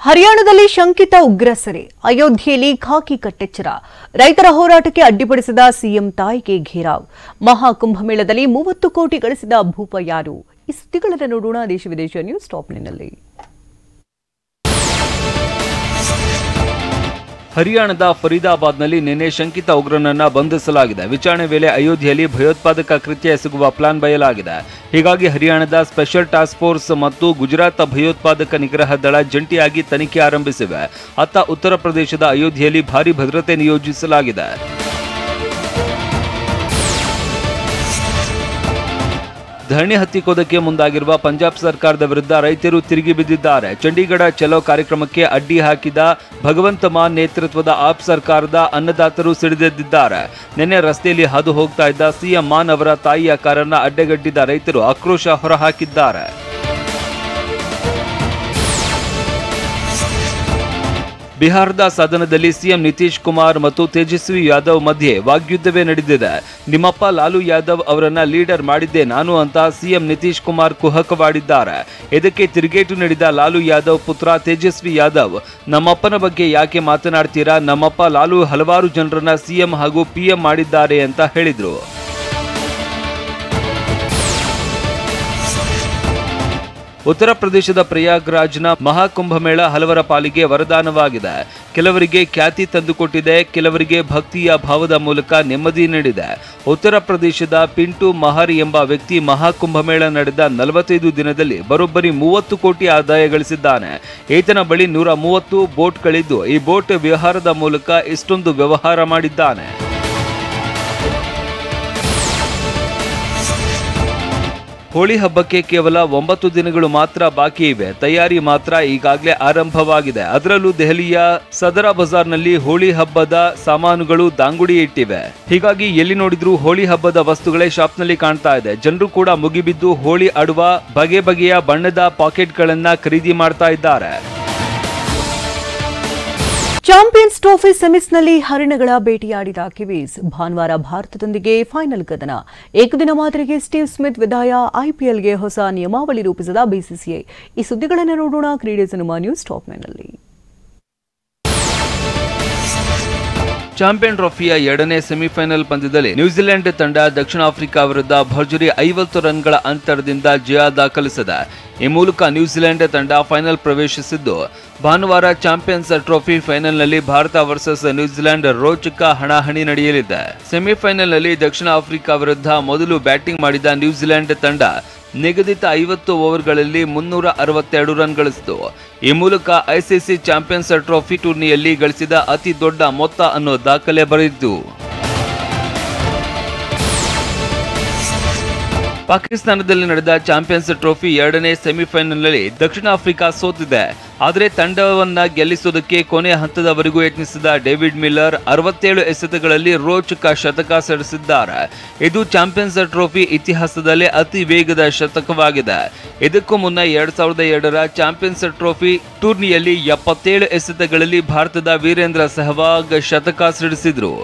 ಹರಿಯಾಣದಲ್ಲಿ ಶಂಕಿತ ಉಗ್ರ ಸೆರೆ, ಅಯೋಧ್ಯೆಯಲ್ಲಿ ಖಾಕಿ ಕಟ್ಟೆಚ್ಚರ, ರೈತರ ಹೋರಾಟಕ್ಕೆ ಅಡ್ಡಿಪಡಿಸಿದ ಸಿಎಂ ತಾಯಿಗೆ ಘೇರಾವ್, ಮಹಾಕುಂಭಮೇಳದಲ್ಲಿ 30 ಕೋಟಿ ಗಳಿಸಿದ ಭೂಪ ಯಾರು? ಈ ಸುದ್ದಿಗಳನ್ನು ನೋಡೋಣ ದೇಶ ವಿದೇಶ ನ್ಯೂಸ್ ಟಾಪ್ನಲ್ಲಿ. ಹರಿಯಾಣದ ಫರೀದಾಬಾದ್ನಲ್ಲಿ ನಿನ್ನೆ ಶಂಕಿತ ಉಗ್ರನನ್ನ ಬಂಧಿಸಲಾಗಿದೆ. ವಿಚಾರಣೆ ವೇಳೆ ಅಯೋಧ್ಯೆಯಲ್ಲಿ ಭಯೋತ್ಪಾದಕ ಕೃತ್ಯ ಎಸಗುವ ಪ್ಲಾನ್ ಬಯಲಾಗಿದೆ. ಹೀಗಾಗಿ ಹರಿಯಾಣದ ಸ್ಪೆಷಲ್ ಟಾಸ್ಕ್ ಫೋರ್ಸ್ ಮತ್ತು ಗುಜರಾತ್ ಭಯೋತ್ಪಾದಕ ನಿಗ್ರಹ ದಳ ಜಂಟಿಯಾಗಿ ತನಿಖೆ ಆರಂಭಿಸಿವೆ. ಅತ್ತ ಉತ್ತರ ಪ್ರದೇಶದ ಅಯೋಧ್ಯೆಯಲ್ಲಿ ಭಾರೀ ಭದ್ರತೆ ನಿಯೋಜಿಸಲಾಗಿದೆ. ಧರಣಿ ಹತ್ತಿಕ್ಕೋದಕ್ಕೆ ಮುಂದಾಗಿರುವ ಪಂಜಾಬ್ ಸರ್ಕಾರದ ವಿರುದ್ಧ ರೈತರು ತಿರುಗಿ ಬಿದ್ದಿದ್ದಾರೆ. ಚಂಡೀಗಢ ಚಲೋ ಕಾರ್ಯಕ್ರಮಕ್ಕೆ ಅಡ್ಡಿ ಹಾಕಿದ ಭಗವಂತ ಮಾನ್ ನೇತೃತ್ವದ ಆಪ್ ಸರ್ಕಾರದ ಅನ್ನದಾತರು ಸಿಡಿದೆದ್ದಿದ್ದಾರೆ. ನಿನ್ನೆ ರಸ್ತೆಯಲ್ಲಿ ಹಾದು ಹೋಗ್ತಾ ಇದ್ದ ಸಿಎಂ ಮಾನ್ ಅವರ ತಾಯಿಯ ಕಾರನ್ನ ಅಡ್ಡಗಟ್ಟಿದ ರೈತರು ಆಕ್ರೋಶ ಹೊರಹಾಕಿದ್ದಾರೆ. ಬಿಹಾರದ ಸದನದಲ್ಲಿ ಸಿಎಂ ನಿತೀಶ್ ಕುಮಾರ್ ಮತ್ತು ತೇಜಸ್ವಿ ಯಾದವ್ ಮಧ್ಯೆ ವಾಗ್ಯುದ್ಧವೇ ನಡೆದಿದೆ. ನಿಮ್ಮಪ್ಪ ಲಾಲು ಯಾದವ್ ಅವರನ್ನ ಲೀಡರ್ ಮಾಡಿದ್ದೆ ನಾನು ಅಂತ ಸಿಎಂ ನಿತೀಶ್ ಕುಮಾರ್ ಕುಹಕವಾಡಿದ್ದಾರೆ. ಇದಕ್ಕೆ ತಿರುಗೇಟು ನೀಡಿದ ಲಾಲು ಯಾದವ್ ಪುತ್ರ ತೇಜಸ್ವಿ ಯಾದವ್, ನಮ್ಮಪ್ಪನ ಬಗ್ಗೆ ಯಾಕೆ ಮಾತನಾಡ್ತೀರಾ? ನಮ್ಮಪ್ಪ ಲಾಲು ಹಲವಾರು ಜನರನ್ನ ಸಿಎಂ ಹಾಗೂ ಪಿಎಂ ಮಾಡಿದ್ದಾರೆ ಅಂತ ಹೇಳಿದ್ರು. ಉತ್ತರ ಪ್ರದೇಶದ ಪ್ರಯಾಗ್ರಾಜ್ನ ಮಹಾಕುಂಭಮೇಳ ಹಲವರ ಪಾಲಿಗೆ ವರದಾನವಾಗಿದೆ. ಕೆಲವರಿಗೆ ಖ್ಯಾತಿ ತಂದುಕೊಟ್ಟಿದೆ, ಕೆಲವರಿಗೆ ಭಕ್ತಿಯ ಭಾವದ ಮೂಲಕ ನೆಮ್ಮದಿ ನೀಡಿದೆ. ಉತ್ತರ ಪ್ರದೇಶದ ಪಿಂಟು ಮಹರ್ ಎಂಬ ವ್ಯಕ್ತಿ ಮಹಾಕುಂಭಮೇಳ ನಡೆದ 45 ದಿನದಲ್ಲಿ ಬರೋಬ್ಬರಿ 30 ಕೋಟಿ ಆದಾಯ ಗಳಿಸಿದ್ದಾನೆ. ಈತನ ಬಳಿ 130 ಬೋಟ್ಗಳಿದ್ದು ಈ ಬೋಟ್ ವ್ಯವಹಾರದ ಮೂಲಕ ಇಷ್ಟೊಂದು ವ್ಯವಹಾರ ಮಾಡಿದ್ದಾನೆ. ಹೋಳಿ ಹಬ್ಬಕ್ಕೆ ಕೇವಲ 9 ದಿನಗಳು ಮಾತ್ರ ಬಾಕಿ ಇವೆ. ತಯಾರಿ ಮಾತ್ರ ಈಗಾಗಲೇ ಆರಂಭವಾಗಿದೆ. ಅದರಲ್ಲೂ ದೆಹಲಿಯ ಸದರಾ ಬಜಾರ್ನಲ್ಲಿ ಹೋಳಿ ಹಬ್ಬದ ಸಾಮಾನುಗಳು ದಾಂಗುಡಿ ಇಟ್ಟಿವೆ. ಹೀಗಾಗಿ ಎಲ್ಲಿ ನೋಡಿದ್ರೂ ಹೋಳಿ ಹಬ್ಬದ ವಸ್ತುಗಳೇ ಶಾಪ್ನಲ್ಲಿ ಕಾಣ್ತಾ ಇದೆ. ಜನರು ಕೂಡ ಮುಗಿಬಿದ್ದು ಹೋಳಿ ಆಡುವ ಬಗೆ ಬಗೆಯ ಬಣ್ಣದ ಪಾಕೆಟ್ಗಳನ್ನ ಖರೀದಿ ಮಾಡ್ತಾ ಇದ್ದಾರೆ. ಚಾಂಪಿಯನ್ಸ್ ಟ್ರೋಫಿ ಸೆಮೀಸ್ನಲ್ಲಿ ಹರಿಣಗಳ ಬೇಟೆಯಾಡಿದ ಕಿವೀಸ್, ಭಾನುವಾರ ಭಾರತದೊಂದಿಗೆ ಫೈನಲ್ ಕದನ. ಏಕದಿನ ಮಾದರಿಗೆ ಸ್ಟೀವ್ ಸ್ಮಿತ್ ವಿದಾಯ, ಐಪಿಎಲ್ಗೆ ಹೊಸ ನಿಯಮಾವಳಿ ರೂಪಿಸಿದ ಬಿಸಿಸಿಐ. ಈ ಸುದ್ದಿಗಳನ್ನು ನೋಡೋಣ ಕ್ರೀಡೆ ಸಿನಿಮಾ ನ್ಯೂಸ್ ಟಾಪ್ನಲ್ಲಿ. ಚಾಂಪಿಯನ್ ಟ್ರೋಫಿಯ 2ನೇ ಸೆಮಿಫೈನಲ್ ಪಂದ್ಯದಲ್ಲಿ ನ್ಯೂಜಿಲೆಂಡ್ ತಂಡ ದಕ್ಷಿಣ ಆಫ್ರಿಕಾ ವಿರುದ್ಧ ಭರ್ಜರಿ 50 ರನ್ಗಳ ಅಂತರದಿಂದ ಜಯ ದಾಖಲಿಸಿದೆ. ಈ ಮೂಲಕ ನ್ಯೂಜಿಲೆಂಡ್ ತಂಡ ಫೈನಲ್ ಪ್ರವೇಶಿಸಿದ್ದು, ಭಾನುವಾರ ಚಾಂಪಿಯನ್ಸ್ ಟ್ರೋಫಿ ಫೈನಲ್ನಲ್ಲಿ ಭಾರತ ವರ್ಸಸ್ ನ್ಯೂಜಿಲೆಂಡ್ ರೋಚಕ ಹಣಾಹಣಿ ನಡೆಯಲಿದೆ. ಸೆಮಿಫೈನಲ್ನಲ್ಲಿ ದಕ್ಷಿಣ ಆಫ್ರಿಕಾ ವಿರುದ್ಧ ಮೊದಲು ಬ್ಯಾಟಿಂಗ್ ಮಾಡಿದ ನ್ಯೂಜಿಲೆಂಡ್ ತಂಡ ನಿಗದಿತ 50 ಓವರ್ಗಳಲ್ಲಿ 362 ರನ್ ಗಳಿಸಿತು. ಈ ಮೂಲಕ ಐಸಿಸಿ ಚಾಂಪಿಯನ್ಸ್ ಟ್ರೋಫಿ ಟೂರ್ನಿಯಲ್ಲಿ ಗಳಿಸಿದ ಅತಿ ದೊಡ್ಡ ಮೊತ್ತ ಅನ್ನೋ ದಾಖಲೆ ಬರೆದಿತ್ತು. ಪಾಕಿಸ್ತಾನದಲ್ಲಿ ನಡೆದ ಚಾಂಪಿಯನ್ಸ್ ಟ್ರೋಫಿ 2ನೇ ಸೆಮಿಫೈನಲ್ನಲ್ಲಿ ದಕ್ಷಿಣ ಆಫ್ರಿಕಾ ಸೋತಿದೆ. ಆದರೆ ತಂಡವನ್ನ ಗೆಲ್ಲಿಸುವುದಕ್ಕೆ ಕೊನೆ ಹಂತದವರೆಗೂ ಯತ್ನಿಸಿದ ಡೇವಿಡ್ ಮಿಲ್ಲರ್ 67 ಎಸೆತಗಳಲ್ಲಿ ರೋಚಕ ಶತಕ ಸಿಡಿಸಿದ್ದಾರೆ. ಇದು ಚಾಂಪಿಯನ್ಸ್ ಟ್ರೋಫಿ ಇತಿಹಾಸದಲ್ಲೇ ಅತಿ ವೇಗದ ಶತಕವಾಗಿದೆ. ಇದಕ್ಕೂ ಮುನ್ನ 2002ರ ಚಾಂಪಿಯನ್ಸ್ ಟ್ರೋಫಿ ಟೂರ್ನಿಯಲ್ಲಿ 77 ಎಸೆತಗಳಲ್ಲಿ ಭಾರತದ ವೀರೇಂದ್ರ ಸೆಹವಾಗ್ ಶತಕ ಸಿಡಿಸಿದ್ರು.